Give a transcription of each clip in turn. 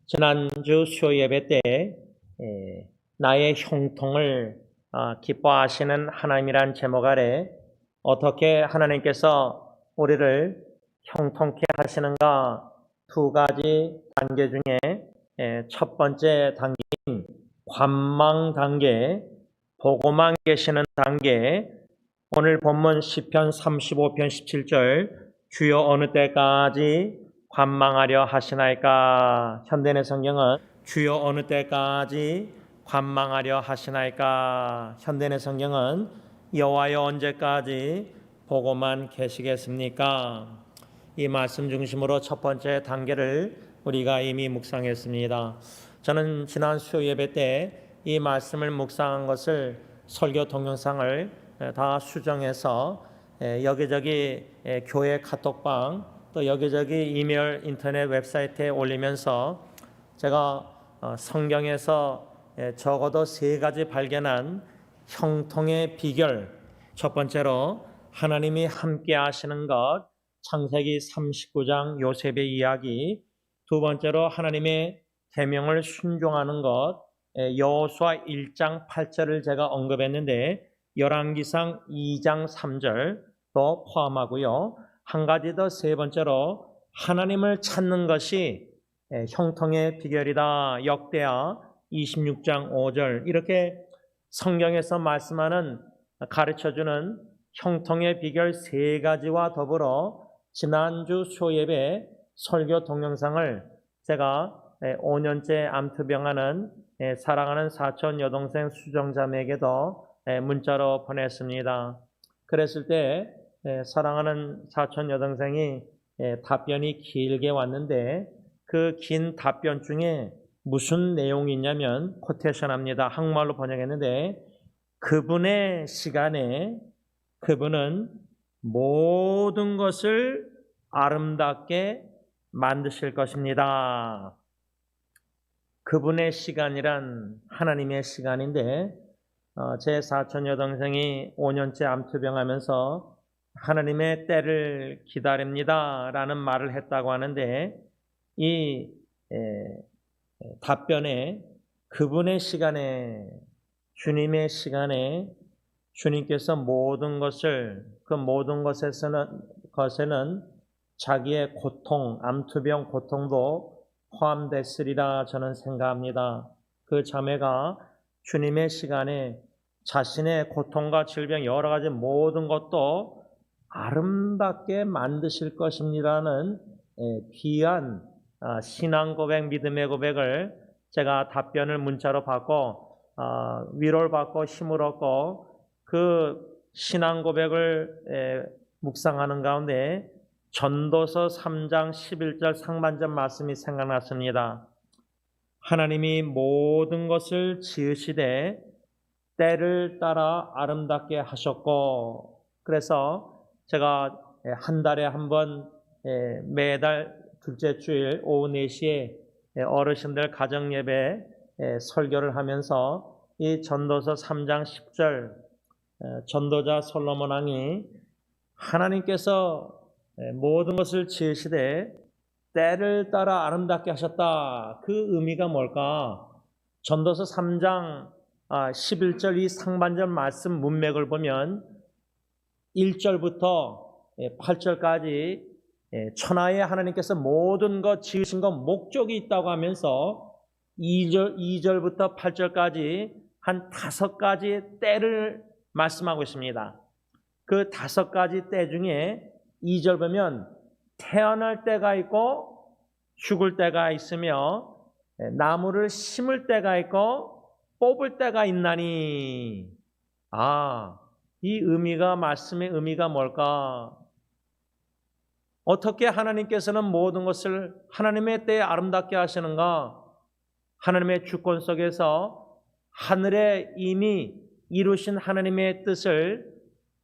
지난주 수요 예배 때 나의 형통을 기뻐하시는 하나님이란 제목 아래 어떻게 하나님께서 우리를 형통케 하시는가 두 가지 단계 중에 첫 번째 단계인 관망 단계, 보고만 계시는 단계, 오늘 본문 시편 35편 17절 주여 어느 때까지 관망하려 하시나이까. 현대의 성경은 주여 어느 때까지 관망하려 하시나이까. 현대의 성경은 여호와여 언제까지 보고만 계시겠습니까? 이 말씀 중심으로 첫 번째 단계를 우리가 이미 묵상했습니다. 저는 지난 수요 예배 때 이 말씀을 묵상한 것을 설교 동영상을 다 수정해서 여기저기 교회 카톡방 또 여기저기 이메일 인터넷 웹사이트에 올리면서 제가 성경에서 적어도 세 가지 발견한 형통의 비결, 첫 번째로 하나님이 함께 하시는 것, 창세기 39장 요셉의 이야기, 두 번째로 하나님의 계명을 순종하는 것, 여호수아 1장 8절을 제가 언급했는데 열왕기상 2장 3절도 포함하고요. 한 가지 더 세 번째로 하나님을 찾는 것이 형통의 비결이다. 역대하 26장 5절 이렇게 성경에서 말씀하는 가르쳐주는 형통의 비결 세 가지와 더불어 지난주 수요예배 설교 동영상을 제가 5년째 암투병하는 사랑하는 사촌 여동생 수정자매에게도 문자로 보냈습니다. 그랬을 때 사랑하는 사촌 여동생이 답변이 길게 왔는데 그 긴 답변 중에 무슨 내용이 있냐면 코테이션합니다. 한국말로 번역했는데 그분의 시간에 그분은 모든 것을 아름답게 만드실 것입니다. 그분의 시간이란 하나님의 시간인데 제 사촌 여동생이 5년째 암투병하면서 하나님의 때를 기다립니다 라는 말을 했다고 하는데 이 답변에 그분의 시간에 주님의 시간에 주님께서 모든 것을 그 모든 것에는 자기의 고통, 암투병 고통도 포함됐으리라 저는 생각합니다. 그 자매가 주님의 시간에 자신의 고통과 질병 여러 가지 모든 것도 아름답게 만드실 것입니다는 귀한 신앙 고백, 믿음의 고백을 제가 답변을 문자로 받고 위로를 받고 힘을 얻고 그 신앙 고백을 묵상하는 가운데 전도서 3장 11절 상반절 말씀이 생각났습니다. 하나님이 모든 것을 지으시되 때를 따라 아름답게 하셨고, 그래서 제가 한 달에 한 번 매달 둘째 주일 오후 4시에 어르신들 가정예배 설교를 하면서 이 전도서 3장 10절 전도자 솔로몬 왕이 하나님께서 모든 것을 지으시되 때를 따라 아름답게 하셨다. 그 의미가 뭘까? 전도서 3장 11절 이 상반절 말씀 문맥을 보면 1절부터 8절까지 천하에 하나님께서 모든 것 지으신 것 목적이 있다고 하면서 2절부터 8절까지 한 5가지 때를 말씀하고 있습니다. 그 5가지 때 중에 2절 보면 태어날 때가 있고 죽을 때가 있으며 나무를 심을 때가 있고 뽑을 때가 있나니. 이 의미가 말씀의 의미가 뭘까? 어떻게 하나님께서는 모든 것을 하나님의 때에 아름답게 하시는가? 하나님의 주권 속에서 하늘에 이미 이루신 하나님의 뜻을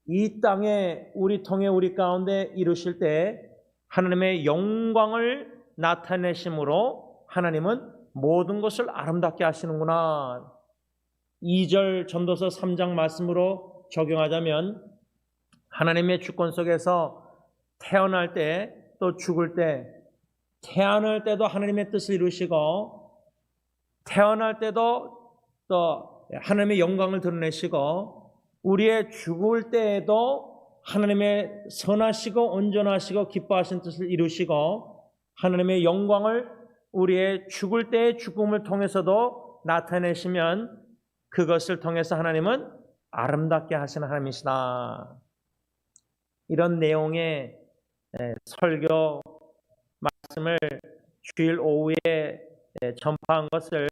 이 땅에 우리 통해 우리 가운데 이루실 때 하나님의 영광을 나타내심으로 하나님은 모든 것을 아름답게 하시는구나. 2절 전도서 3장 말씀으로 적용하자면 하나님의 주권 속에서 태어날 때 또 죽을 때 태어날 때도 하나님의 뜻을 이루시고 태어날 때도 또 하나님의 영광을 드러내시고 우리의 죽을 때에도 하나님의 선하시고 온전하시고 기뻐하신 뜻을 이루시고 하나님의 영광을 우리의 죽을 때의 죽음을 통해서도 나타내시면 그것을 통해서 하나님은 아름답게 하시는 하나님이시다. 이런 내용의 설교 말씀을 주일 오후에 전파한 것을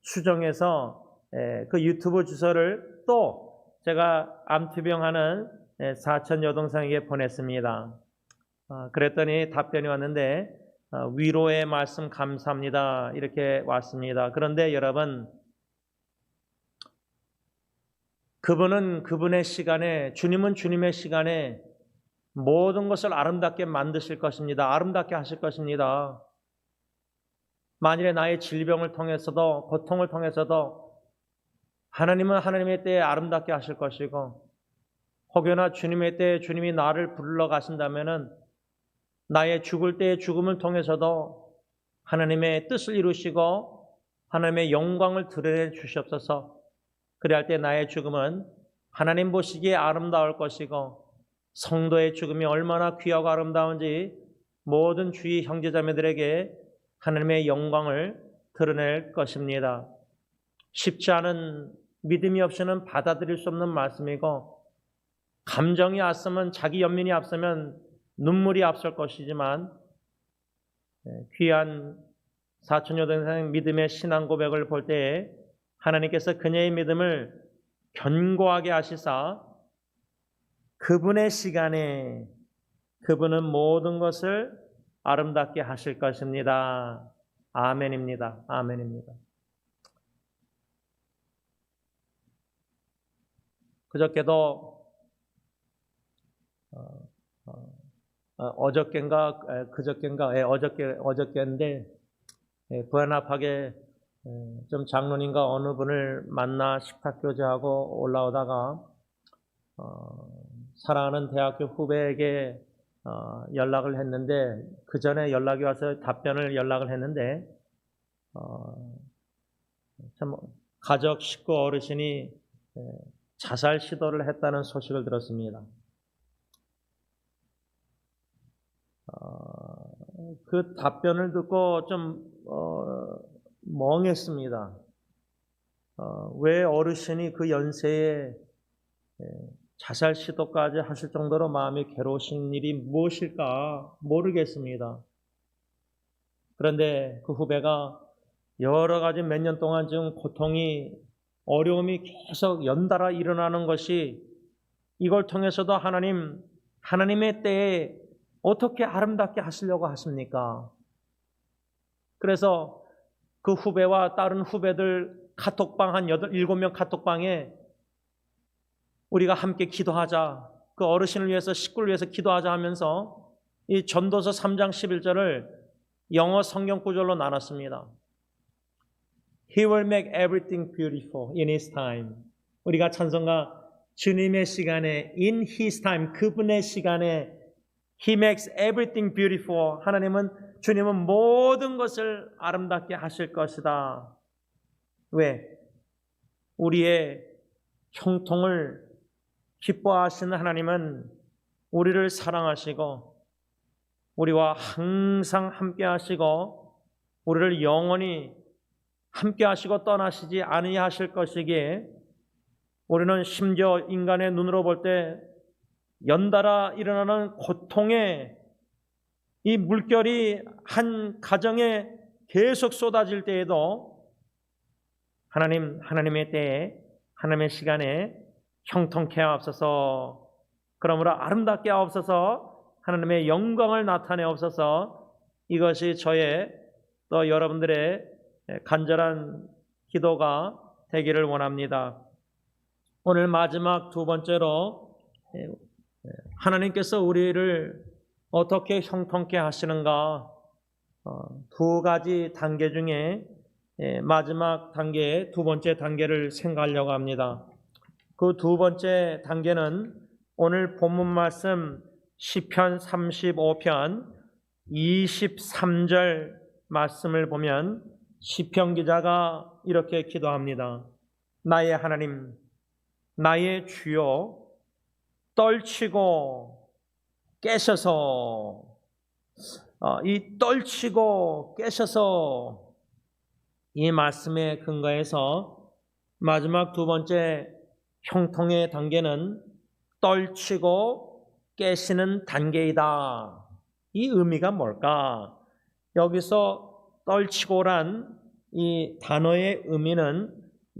수정해서 그 유튜브 주소를 또 제가 암투병하는 사천 여동생에게 보냈습니다. 그랬더니 답변이 왔는데 위로의 말씀 감사합니다. 이렇게 왔습니다. 그런데 여러분, 그분은 그분의 시간에, 주님은 주님의 시간에 모든 것을 아름답게 만드실 것입니다. 아름답게 하실 것입니다. 만일에 나의 질병을 통해서도 고통을 통해서도 하나님은 하나님의 때에 아름답게 하실 것이고 혹여나 주님의 때에 주님이 나를 불러 가신다면은 나의 죽을 때의 죽음을 통해서도 하나님의 뜻을 이루시고 하나님의 영광을 드러내 주시옵소서. 그래야 할 때 나의 죽음은 하나님 보시기에 아름다울 것이고 성도의 죽음이 얼마나 귀하고 아름다운지 모든 주의 형제자매들에게 하나님의 영광을 드러낼 것입니다. 쉽지 않은, 믿음이 없이는 받아들일 수 없는 말씀이고 감정이 앞서면, 자기 연민이 앞서면 눈물이 앞설 것이지만 귀한 사촌 여동생 믿음의 신앙 고백을 볼 때에 하나님께서 그녀의 믿음을 견고하게 하시사 그분의 시간에 그분은 모든 것을 아름답게 하실 것입니다. 아멘입니다. 아멘입니다. 그저께도 어저께인데 부안합하게 좀 장로님과 어느 분을 만나 식탁교제하고 올라오다가 사랑하는 대학교 후배에게 연락을 했는데 그 전에 연락이 와서 연락을 했는데 참 가족 식구 어르신이 자살 시도를 했다는 소식을 들었습니다. 그 답변을 듣고 좀 멍했습니다. 왜 어르신이 그 연세에 자살 시도까지 하실 정도로 마음이 괴로우신 일이 무엇일까 모르겠습니다. 그런데 그 후배가 여러 가지 몇 년 동안 지금 고통이, 어려움이 계속 연달아 일어나는 것이 이걸 통해서도 하나님의 때에 어떻게 아름답게 하시려고 하십니까? 그래서 그 후배와 다른 후배들 카톡방 한 7명 카톡방에 우리가 함께 기도하자, 그 어르신을 위해서, 식구를 위해서 기도하자 하면서 이 전도서 3장 11절을 영어 성경 구절로 나눴습니다. He will make everything beautiful in His time. 우리가 찬송가 주님의 시간에, in His time, 그분의 시간에 He makes everything beautiful. 주님은 모든 것을 아름답게 하실 것이다. 왜? 우리의 형통을 기뻐하시는 하나님은 우리를 사랑하시고 우리와 항상 함께 하시고 우리를 영원히 함께 하시고 떠나시지 아니하실 것이기에 우리는 심지어 인간의 눈으로 볼 때 연달아 일어나는 고통의 이 물결이 한 가정에 계속 쏟아질 때에도 하나님의 때에, 하나님의 시간에 형통케 하옵소서. 그러므로 아름답게 하옵소서. 하나님의 영광을 나타내옵소서. 이것이 저의 또 여러분들의 간절한 기도가 되기를 원합니다. 오늘 마지막 두 번째로 하나님께서 우리를 어떻게 형통케 하시는가, 두 가지 단계 중에 마지막 단계, 두 번째 단계를 생각하려고 합니다. 그 두 번째 단계는 오늘 본문 말씀 시편 35편 23절 말씀을 보면 시편 기자가 이렇게 기도합니다. 나의 하나님, 나의 주여, 떨치고 깨셔서, 이 떨치고 깨셔서 이 말씀에 근거해서 마지막 두 번째 형통의 단계는 떨치고 깨시는 단계이다. 이 의미가 뭘까? 여기서 떨치고란 이 단어의 의미는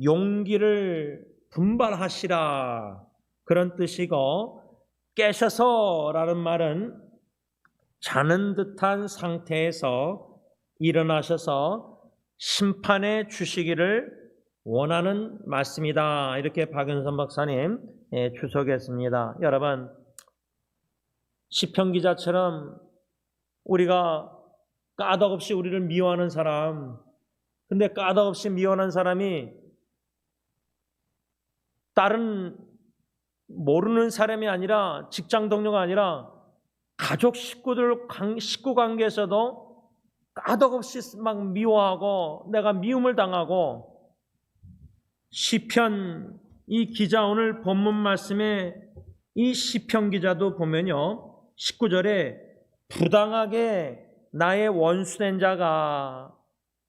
용기를 분발하시라 그런 뜻이고, 깨셔서라는 말은 자는 듯한 상태에서 일어나셔서 심판해 주시기를 원하는 말씀이다. 이렇게 박은선 박사님 주석했습니다. 여러분, 시편 기자처럼 우리가 까닭없이 우리를 미워하는 사람, 근데 까닭없이 미워하는 사람이 다른 모르는 사람이 아니라, 직장 동료가 아니라 가족 식구 관계에서도 까닭없이 막 미워하고 내가 미움을 당하고, 시편 이 기자, 오늘 본문 말씀에 이 시편 기자도 보면요, 19절에 부당하게 나의 원수된 자가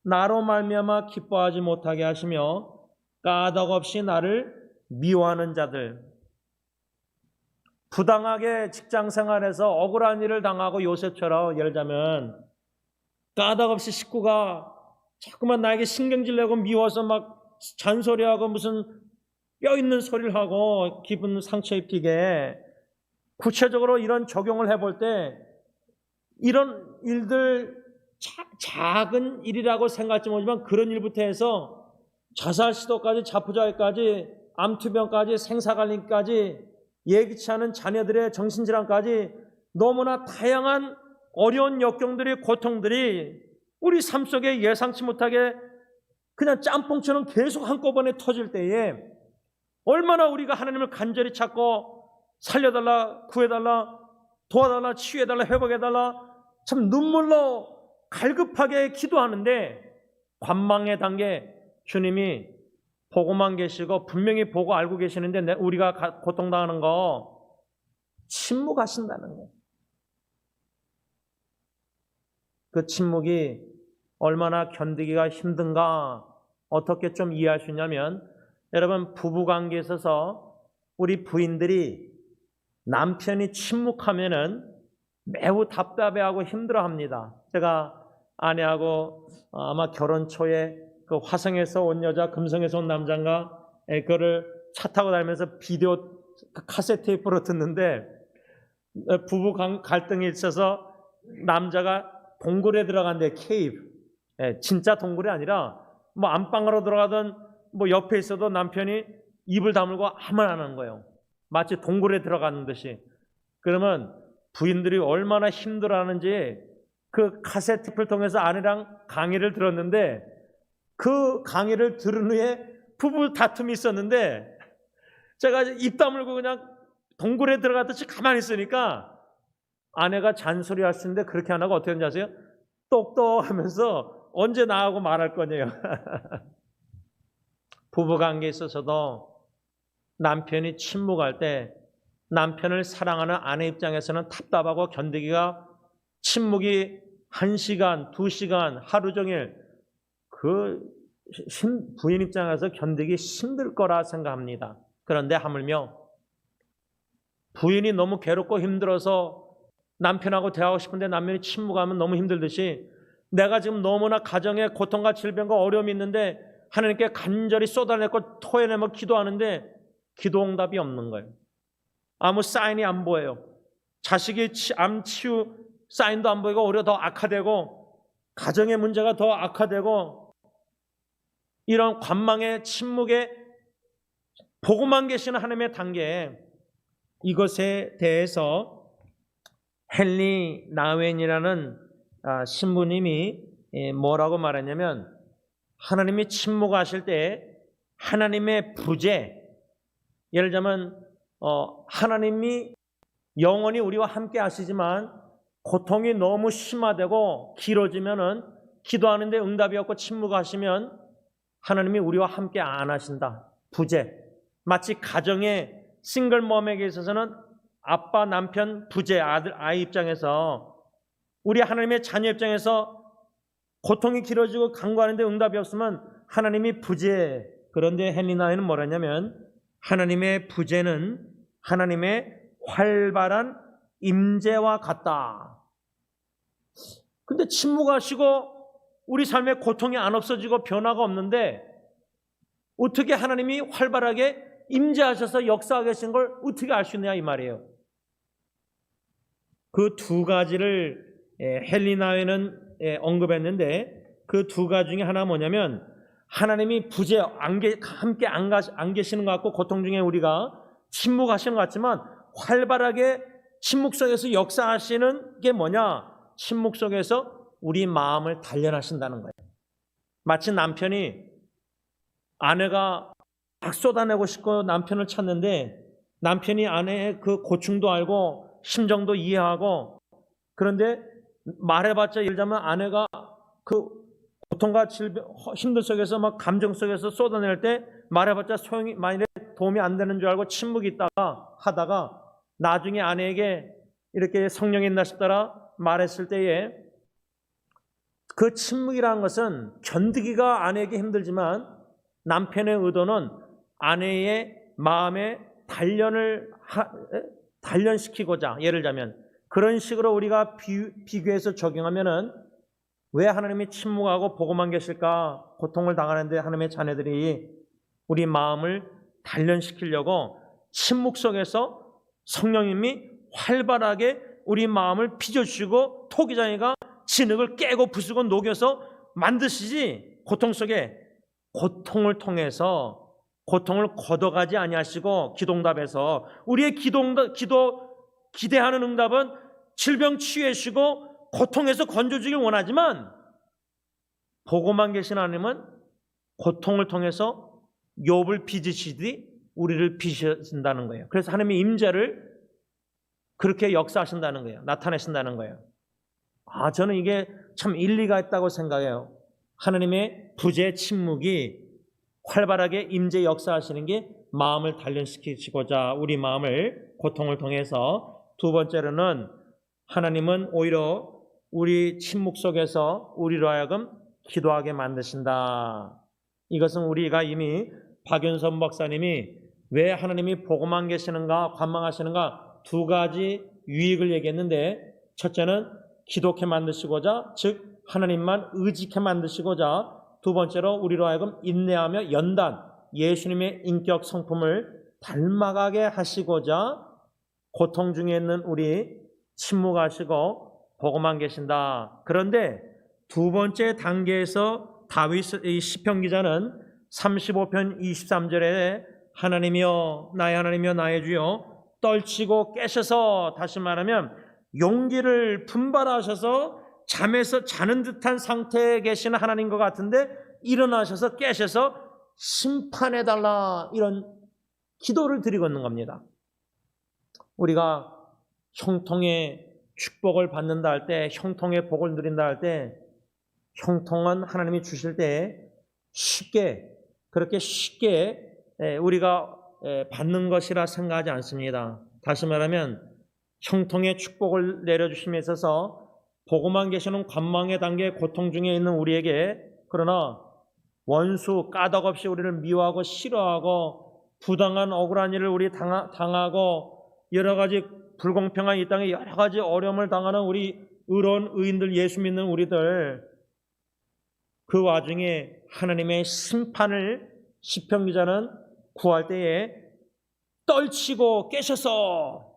나로 말미암아 기뻐하지 못하게 하시며 까닭없이 나를 미워하는 자들, 부당하게 직장생활에서 억울한 일을 당하고 요셉처럼, 예를 들자면 까닭없이 식구가 자꾸만 나에게 신경질 내고 미워서 막 잔소리하고 무슨 뼈 있는 소리를 하고 기분 상처 입히게, 구체적으로 이런 적용을 해볼 때 이런 일들, 작은 일이라고 생각할지 모르지만 그런 일부터 해서 자살 시도까지, 자포자기까지, 암투병까지, 생사갈림까지, 예기치 않은 자녀들의 정신질환까지 너무나 다양한 어려운 역경들이, 고통들이 우리 삶 속에 예상치 못하게 그냥 짬뽕처럼 계속 한꺼번에 터질 때에 얼마나 우리가 하나님을 간절히 찾고 살려달라, 구해달라, 도와달라, 치유해달라, 회복해달라, 참 눈물로 갈급하게 기도하는데, 관망의 단계, 주님이 보고만 계시고 분명히 보고 알고 계시는데 우리가 고통당하는 거 침묵하신다는 거예요. 그 침묵이 얼마나 견디기가 힘든가 어떻게 좀 이해할 수 있냐면, 여러분, 부부관계에 있어서 우리 부인들이 남편이 침묵하면은 매우 답답해하고 힘들어합니다. 제가 아내하고 아마 결혼 초에 그 화성에서 온 여자, 금성에서 온 남자가 그거를 차 타고 다니면서 비디오 카세트 테이프로 듣는데, 부부 갈등이 있어서 남자가 동굴에 들어간대. 케이브. 진짜 동굴이 아니라 뭐 안방으로 들어가던 뭐 옆에 있어도 남편이 입을 다물고 아무 말 안 하는 거예요. 마치 동굴에 들어가는 듯이. 그러면 부인들이 얼마나 힘들어하는지 그 카세트를 통해서 아내랑 강의를 들었는데, 그 강의를 들은 후에 부부 다툼이 있었는데 제가 입 다물고 그냥 동굴에 들어가듯이 가만히 있으니까 아내가 잔소리할 수 있는데 그렇게 안 하고 어떻게 하는지 아세요? 똑똑 하면서 언제 나하고 말할 거냐요. 부부관계에 있어서도 남편이 침묵할 때 남편을 사랑하는 아내 입장에서는 답답하고 견디기가, 침묵이 1시간, 2시간, 하루 종일 그 부인 입장에서 견디기 힘들 거라 생각합니다. 그런데 하물며 부인이 너무 괴롭고 힘들어서 남편하고 대화하고 싶은데 남편이 침묵하면 너무 힘들듯이, 내가 지금 너무나 가정에 고통과 질병과 어려움이 있는데 하나님께 간절히 쏟아내고 토해내며 기도하는데 기도 응답이 없는 거예요. 아무 사인이 안 보여요. 자식이 암 치유 사인도 안 보이고 오히려 더 악화되고, 가정의 문제가 더 악화되고, 이런 관망의 침묵에 보고만 계시는 하나님의 단계, 이것에 대해서 헨리 나웬이라는 신부님이 뭐라고 말했냐면, 하나님이 침묵하실 때 하나님의 부재, 예를 들자면 하나님이 영원히 우리와 함께 하시지만 고통이 너무 심화되고 길어지면은 기도하는데 응답이 없고 침묵하시면 하나님이 우리와 함께 안 하신다. 부재. 마치 가정의 싱글mom에게 있어서는 아빠, 남편, 부재, 아이 입장에서, 우리 하나님의 자녀 입장에서 고통이 길어지고 간구하는데 응답이 없으면 하나님이 부재. 그런데 헨리 나웬은 뭐라냐면, 하나님의 부재는 하나님의 활발한 임재와 같다. 근데 침묵하시고 우리 삶에 고통이 안 없어지고 변화가 없는데 어떻게 하나님이 활발하게 임재하셔서 역사하게 하신 걸 어떻게 알 수 있느냐 이 말이에요. 그 두 가지를 헨리 나웬은 언급했는데, 그 두 가지 중에 하나 뭐냐면, 하나님이 부재 함께 안 계시는 것 같고 고통 중에 우리가 침묵하시는 것 같지만 활발하게 침묵 속에서 역사하시는 게 뭐냐? 침묵 속에서 우리 마음을 단련하신다는 거예요. 마치 남편이, 아내가 막 쏟아내고 싶고 남편을 찾는데 남편이 아내의 그 고충도 알고 심정도 이해하고, 그런데 말해봤자, 예를 들자면 아내가 그 고통과 힘든 속에서 막 감정 속에서 쏟아낼 때 말해봤자 소용이, 만일에 도움이 안 되는 줄 알고 침묵이 있다가 하다가 나중에 아내에게 이렇게 성령의 인도하심 따라 말했을 때에, 그 침묵이라는 것은 견디기가 아내에게 힘들지만 남편의 의도는 아내의 마음에 단련시키고자, 예를 들자면 그런 식으로 우리가 비교해서 적용하면은, 왜 하나님이 침묵하고 보고만 계실까? 고통을 당하는데 하나님의 자녀들이 우리 마음을 단련시키려고 침묵 속에서 성령님이 활발하게 우리 마음을 빚어주시고 토기장이가 진흙을 깨고 부수고 녹여서 만드시지, 고통 속에 고통을 통해서 고통을 걷어가지 아니하시고 기도응답에서 우리의 기대하는 응답은 질병 치유해주시고 고통에서 건져주길 원하지만, 보고만 계신 하나님은 고통을 통해서 욥을 빚으시듯이 우리를 빚으신다는 거예요. 그래서 하나님의 임재를 그렇게 역사하신다는 거예요. 나타내신다는 거예요. 저는 이게 참 일리가 있다고 생각해요. 하나님의 부재 침묵이 활발하게 임재 역사하시는 게 마음을 단련시키시고자 우리 마음을 고통을 통해서. 두 번째로는 하나님은 오히려 우리 침묵 속에서 우리로 하여금 기도하게 만드신다. 이것은 우리가 이미 박윤선 목사님이 왜 하나님이 보고만 계시는가 관망하시는가 두 가지 유익을 얘기했는데, 첫째는 기도케 만드시고자, 즉 하나님만 의지케 만드시고자, 두 번째로 우리로 하여금 인내하며 연단, 예수님의 인격 성품을 닮아가게 하시고자 고통 중에 있는 우리 침묵하시고 보고만 계신다. 그런데 두 번째 단계에서 다윗의 시편 기자는 35편 23절에 하나님이여 나의 하나님이여 나의 주여 떨치고 깨셔서, 다시 말하면 용기를 분발하셔서 잠에서 자는 듯한 상태에 계시는 하나님 것 같은데 일어나셔서 깨셔서 심판해달라, 이런 기도를 드리고 있는 겁니다. 우리가 형통의 축복을 받는다 할 때, 형통의 복을 누린다 할 때, 형통은 하나님이 주실 때 그렇게 쉽게 우리가 받는 것이라 생각하지 않습니다. 다시 말하면 형통의 축복을 내려주심에 있어서 보고만 계시는 관망의 단계 고통 중에 있는 우리에게, 그러나 원수 까닭없이 우리를 미워하고 싫어하고 부당한 억울한 일을 우리 당하고 여러 가지 불공평한 이 땅에 여러 가지 어려움을 당하는 우리 의로운 의인들, 예수 믿는 우리들, 그 와중에 하나님의 심판을 시편 기자는 구할 때에 떨치고 깨셔서,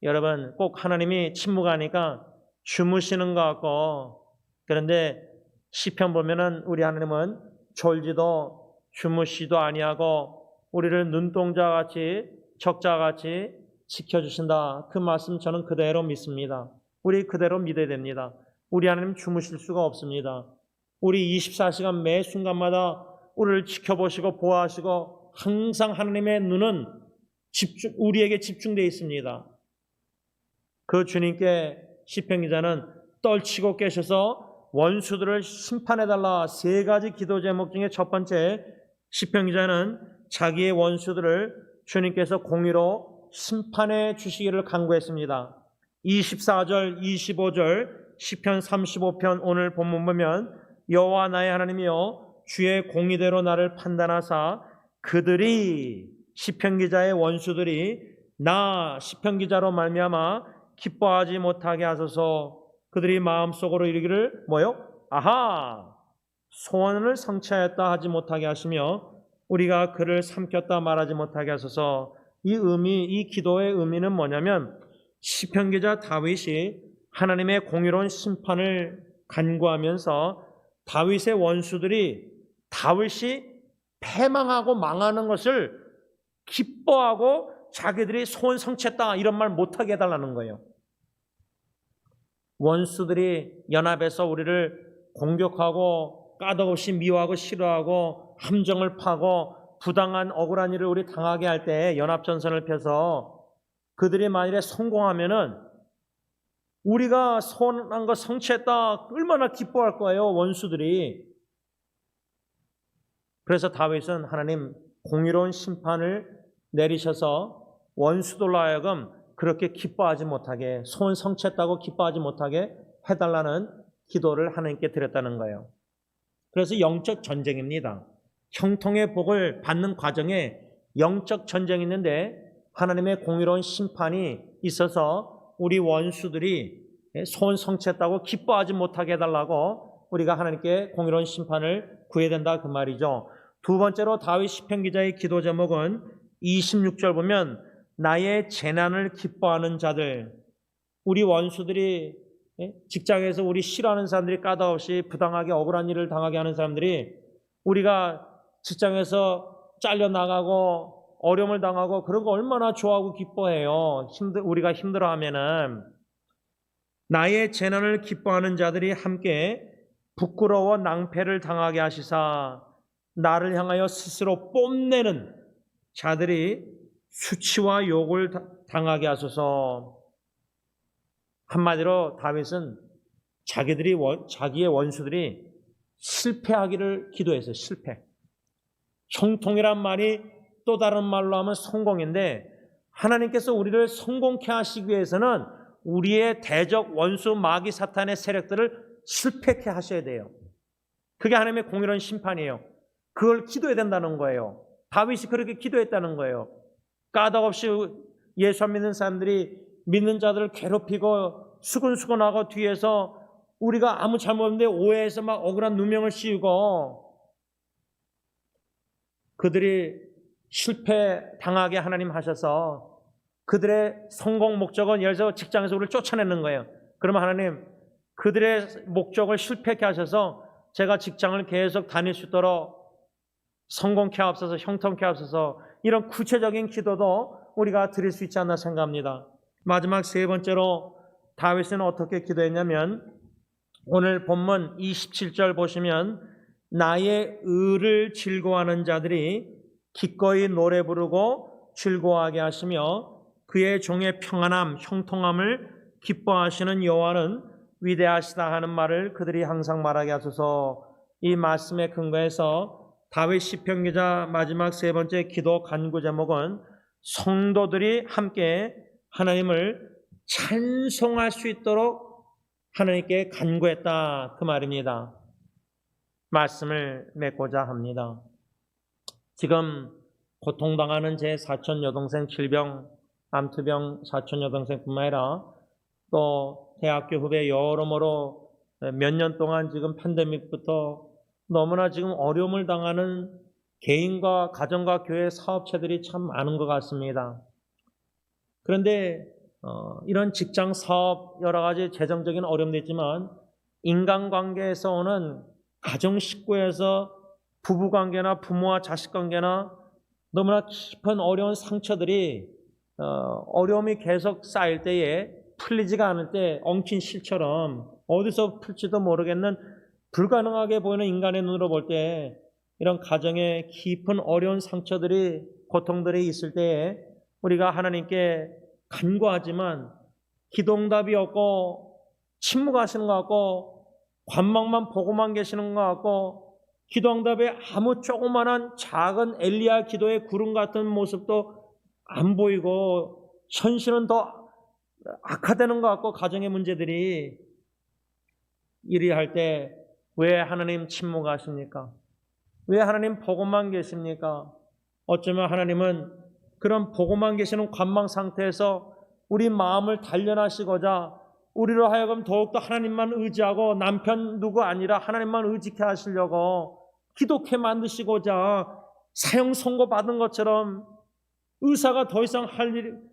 여러분 꼭 하나님이 침묵하니까 주무시는 것 같고, 그런데 시편 보면은 우리 하나님은 졸지도 주무시도 아니하고 우리를 눈동자같이 적자같이 지켜주신다. 그 말씀 저는 그대로 믿습니다. 우리 그대로 믿어야 됩니다. 우리 하나님 주무실 수가 없습니다. 우리 24시간 매 순간마다 우리를 지켜보시고 보호하시고 항상 하나님의 눈은 우리에게 집중되어 있습니다. 그 주님께 시편 기자는 떨치고 깨셔서 원수들을 심판해달라. 3가지 기도 제목 중에 첫 번째, 시편 기자는 자기의 원수들을 주님께서 공의로 심판해 주시기를 간구했습니다. 24절, 25절 시편 35편 오늘 본문 보면 여호와 나의 하나님이여 주의 공의대로 나를 판단하사 그들이 시편 기자의 원수들이 나 시편 기자로 말미암아 기뻐하지 못하게 하소서. 그들이 마음속으로 이르기를 뭐요? 아하! 소원을 성취하였다 하지 못하게 하시며 우리가 그를 삼켰다 말하지 못하게 하소서. 이 기도의 의미는 뭐냐면 시편 기자 다윗이 하나님의 공의로운 심판을 간구하면서 다윗의 원수들이 다윗이 패망하고 망하는 것을 기뻐하고 자기들이 소원 성취했다 이런 말 못하게 해달라는 거예요. 원수들이 연합해서 우리를 공격하고 까닭없이 미워하고 싫어하고 함정을 파고 부당한 억울한 일을 우리 당하게 할 때 연합전선을 펴서 그들이 만일에 성공하면은 우리가 소원한 거 성취했다 얼마나 기뻐할 거예요, 원수들이. 그래서 다윗은 하나님 공의로운 심판을 내리셔서 원수들로 하여금 그렇게 기뻐하지 못하게, 소원 성취했다고 기뻐하지 못하게 해달라는 기도를 하나님께 드렸다는 거예요. 그래서 영적 전쟁입니다. 형통의 복을 받는 과정에 영적 전쟁이 있는데 하나님의 공의로운 심판이 있어서 우리 원수들이 소원 성취했다고 기뻐하지 못하게 해달라고 우리가 하나님께 공의로운 심판을 구해야 된다 그 말이죠. 두 번째로 다윗 시편 기자의 기도 제목은 26절 보면 나의 재난을 기뻐하는 자들, 우리 원수들이 직장에서 우리 싫어하는 사람들이 까닭없이 부당하게 억울한 일을 당하게 하는 사람들이 우리가 직장에서 잘려나가고 어려움을 당하고 그런 거 얼마나 좋아하고 기뻐해요. 우리가 힘들어하면은 나의 재난을 기뻐하는 자들이 함께 부끄러워 낭패를 당하게 하시사 나를 향하여 스스로 뽐내는 자들이 수치와 욕을 당하게 하소서. 한마디로 다윗은 자기의 원수들이 실패하기를 기도했어요. 실패. 형통이란 말이 또 다른 말로 하면 성공인데 하나님께서 우리를 성공케 하시기 위해서는 우리의 대적 원수 마귀 사탄의 세력들을 실패케 하셔야 돼요. 그게 하나님의 공의로운 심판이에요. 그걸 기도해야 된다는 거예요. 다윗이 그렇게 기도했다는 거예요. 까닭없이 예수 안 믿는 사람들이 믿는 자들을 괴롭히고 수근수근하고 뒤에서 우리가 아무 잘못 없는데 오해해서 막 억울한 누명을 씌우고 그들이 실패 당하게 하나님 하셔서 그들의 성공 목적은 예를 들어 직장에서 우리를 쫓아내는 거예요. 그러면 하나님 그들의 목적을 실패케 하셔서 제가 직장을 계속 다닐 수 있도록 성공케 하옵소서, 형통케 하옵소서. 이런 구체적인 기도도 우리가 드릴 수 있지 않나 생각합니다. 마지막 세 번째로 다윗은 어떻게 기도했냐면 오늘 본문 27절 보시면 나의 의를 즐거워하는 자들이 기꺼이 노래 부르고 즐거워하게 하시며 그의 종의 평안함, 형통함을 기뻐하시는 여호와는 위대하시다 하는 말을 그들이 항상 말하게 하소서. 이 말씀에 근거해서 다윗 시편 기자 마지막 세 번째 기도 간구 제목은 성도들이 함께 하나님을 찬송할 수 있도록 하나님께 간구했다 그 말입니다. 말씀을 맺고자 합니다. 지금 고통당하는 제 사촌 여동생 질병, 암투병 사촌 여동생뿐만 아니라 또 대학교 후배 여러모로 몇 년 동안 지금 팬데믹부터 너무나 지금 어려움을 당하는 개인과 가정과 교회 사업체들이 참 많은 것 같습니다. 그런데 이런 직장 사업 여러 가지 재정적인 어려움도 있지만 인간관계에서 오는 가정 식구에서 부부관계나 부모와 자식관계나 너무나 깊은 어려운 상처들이 어려움이 계속 쌓일 때에 풀리지가 않을 때 엉킨 실처럼 어디서 풀지도 모르겠는 불가능하게 보이는 인간의 눈으로 볼 때 이런 가정에 깊은 어려운 상처들이 고통들이 있을 때에 우리가 하나님께 간구하지만 기도응답이 없고 침묵하시는 것 같고 관망만 보고만 계시는 것 같고 기도응답에 아무 조그만한 작은 엘리야 기도의 구름 같은 모습도 안 보이고 현실은 더 악화되는 것 같고 가정의 문제들이 이리 할 때 왜 하나님 침묵하십니까? 왜 하나님 보고만 계십니까? 어쩌면 하나님은 그런 보고만 계시는 관망 상태에서 우리 마음을 단련하시고자 우리로 하여금 더욱더 하나님만 의지하고 남편 누구 아니라 하나님만 의지케 하시려고 기독해 만드시고자 사형 선고 받은 것처럼 의사가 더 이상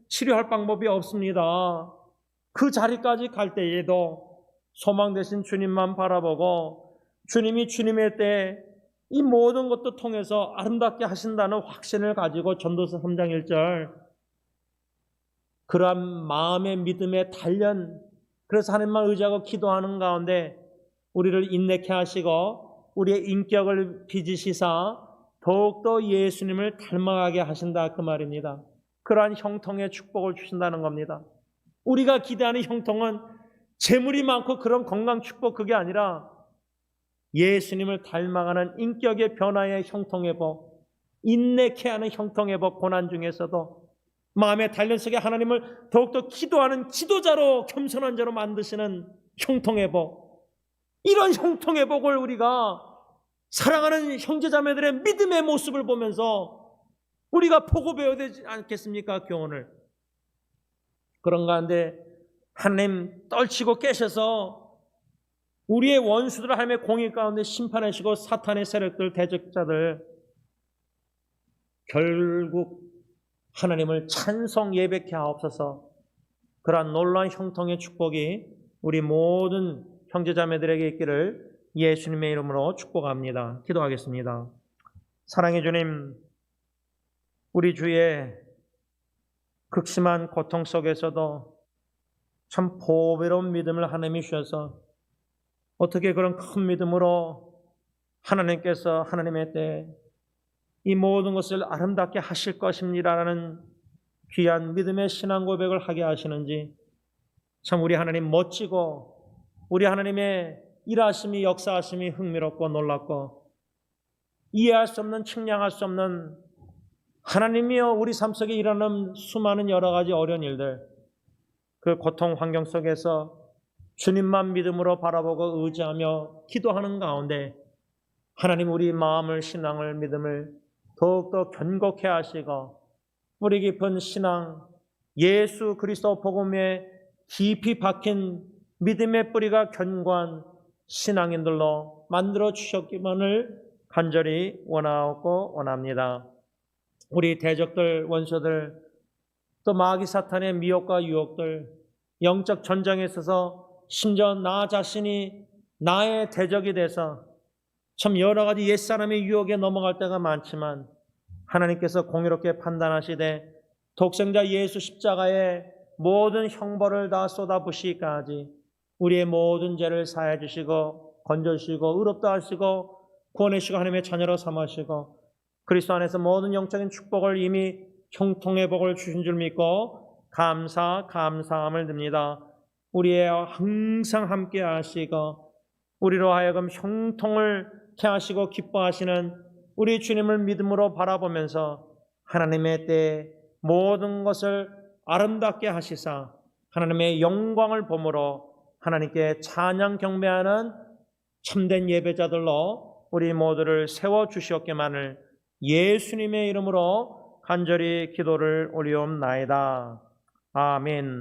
치료할 방법이 없습니다. 그 자리까지 갈 때에도 소망 되신 주님만 바라보고 주님이 주님의 때에 이 모든 것도 통해서 아름답게 하신다는 확신을 가지고 전도서 3장 1절 그러한 마음의 믿음의 단련, 그래서 하나님만 의지하고 기도하는 가운데 우리를 인내케 하시고 우리의 인격을 빚으시사 더욱더 예수님을 닮아가게 하신다 그 말입니다. 그러한 형통의 축복을 주신다는 겁니다. 우리가 기대하는 형통은 재물이 많고 그런 건강 축복 그게 아니라 예수님을 닮아가는 인격의 변화의 형통의 복, 인내케 하는 형통의 복, 고난 중에서도 마음의 단련 속에 하나님을 더욱더 기도하는 기도자로 겸손한 자로 만드시는 형통의 복, 이런 형통의 복을 우리가 사랑하는 형제자매들의 믿음의 모습을 보면서 우리가 보고 배워야 되지 않겠습니까? 교훈을. 그런 가운데 하나님 떨치고 깨셔서 우리의 원수들을 하나님의 공의 가운데 심판하시고 사탄의 세력들, 대적자들 결국 하나님을 찬송 예배케 하옵소서. 그러한 놀라운 형통의 축복이 우리 모든 형제자매들에게 있기를 예수님의 이름으로 축복합니다. 기도하겠습니다. 사랑의 주님, 우리 주의 극심한 고통 속에서도 참 보배로운 믿음을 하나님이 주셔서 어떻게 그런 큰 믿음으로 하나님께서 하나님의 때에 이 모든 것을 아름답게 하실 것입니다라는 귀한 믿음의 신앙 고백을 하게 하시는지 참 우리 하나님 멋지고 우리 하나님의 일하심이 역사하심이 흥미롭고 놀랍고 이해할 수 없는 측량할 수 없는 하나님이여 우리 삶 속에 일어나는 수많은 여러 가지 어려운 일들 그 고통 환경 속에서 주님만 믿음으로 바라보고 의지하며 기도하는 가운데 하나님 우리 마음을 신앙을 믿음을 더욱더 견고케 하시고 뿌리 깊은 신앙 예수 그리스도 복음에 깊이 박힌 믿음의 뿌리가 견고한 신앙인들로 만들어 주셨기만을 간절히 원하고 원합니다. 우리 대적들 원수들 또 마귀 사탄의 미혹과 유혹들 영적 전쟁에 있어서 심지어 나 자신이 나의 대적이 돼서 참 여러 가지 옛사람의 유혹에 넘어갈 때가 많지만 하나님께서 공의롭게 판단하시되 독생자 예수 십자가에 모든 형벌을 다 쏟아부시기까지 우리의 모든 죄를 사해 주시고 건져주시고 의롭다 하시고 구원해 주시고 하나님의 자녀로 삼으시고 그리스도 안에서 모든 영적인 축복을 이미 형통의 복을 주신 줄 믿고 감사함을 듭니다. 우리의 항상 함께 하시고 우리로 하여금 형통을 케하시고 기뻐하시는 우리 주님을 믿음으로 바라보면서 하나님의 때에 모든 것을 아름답게 하시사 하나님의 영광을 보므로 하나님께 찬양 경배하는 참된 예배자들로 우리 모두를 세워주시옵기만을 예수님의 이름으로 간절히 기도를 올리옵나이다. 아멘.